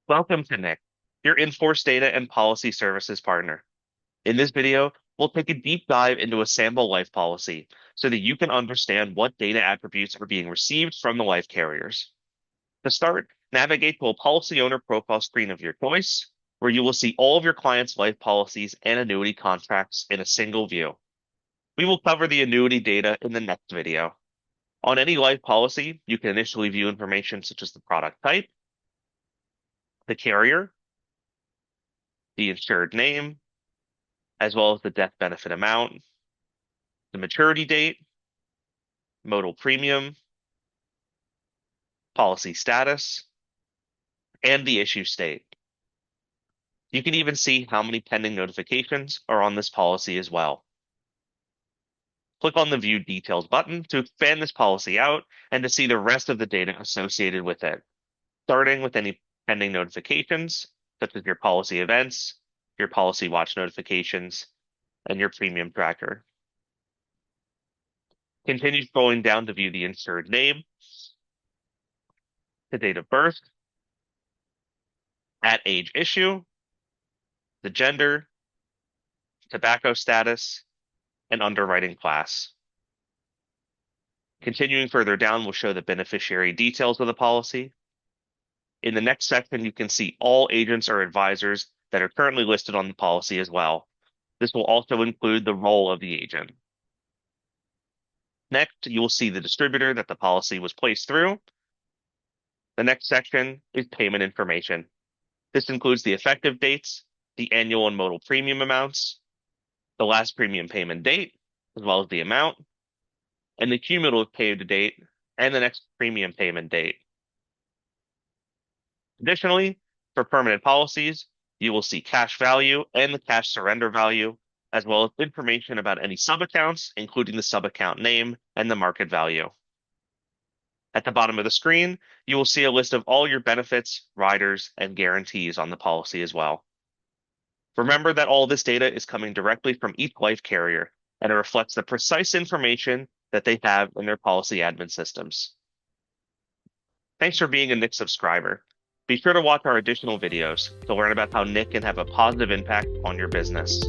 Welcome to NIC, your Enforce Data and Policy Services partner. In this video, we'll take a deep dive into a sample life policy so that you can understand what data attributes are being received from the life carriers. To start, navigate to a policy owner profile screen of your choice, where you will see all of your clients' life policies and annuity contracts in a single view. We will cover the annuity data in the next video. On any life policy, you can initially view information such as the product type, the carrier, the insured name, as well as the death benefit amount, the maturity date, modal premium, policy status, and the issue state. You can even see how many pending notifications are on this policy as well. Click on the View Details button to expand this policy out and to see the rest of the data associated with it, starting with any pending notifications, such as your policy events, your policy watch notifications, and your premium tracker. Continue scrolling down to view the insured name, the date of birth, at age issue, the gender, tobacco status, and underwriting class. Continuing further down will show the beneficiary details of the policy. In the next section, you can see all agents or advisors that are currently listed on the policy as well. This will also include the role of the agent. Next, you will see the distributor that the policy was placed through. The next section is payment information. This includes the effective dates, the annual and modal premium amounts, the last premium payment date, as well as the amount, and the cumulative paid date and the next premium payment date. Additionally, for permanent policies, you will see cash value and the cash surrender value, as well as information about any subaccounts, including the subaccount name and the market value. At the bottom of the screen, you will see a list of all your benefits, riders, and guarantees on the policy as well. Remember that all this data is coming directly from each life carrier, and it reflects the precise information that they have in their policy admin systems. Thanks for being a NIC subscriber. Be sure to watch our additional videos to learn about how NIC can have a positive impact on your business.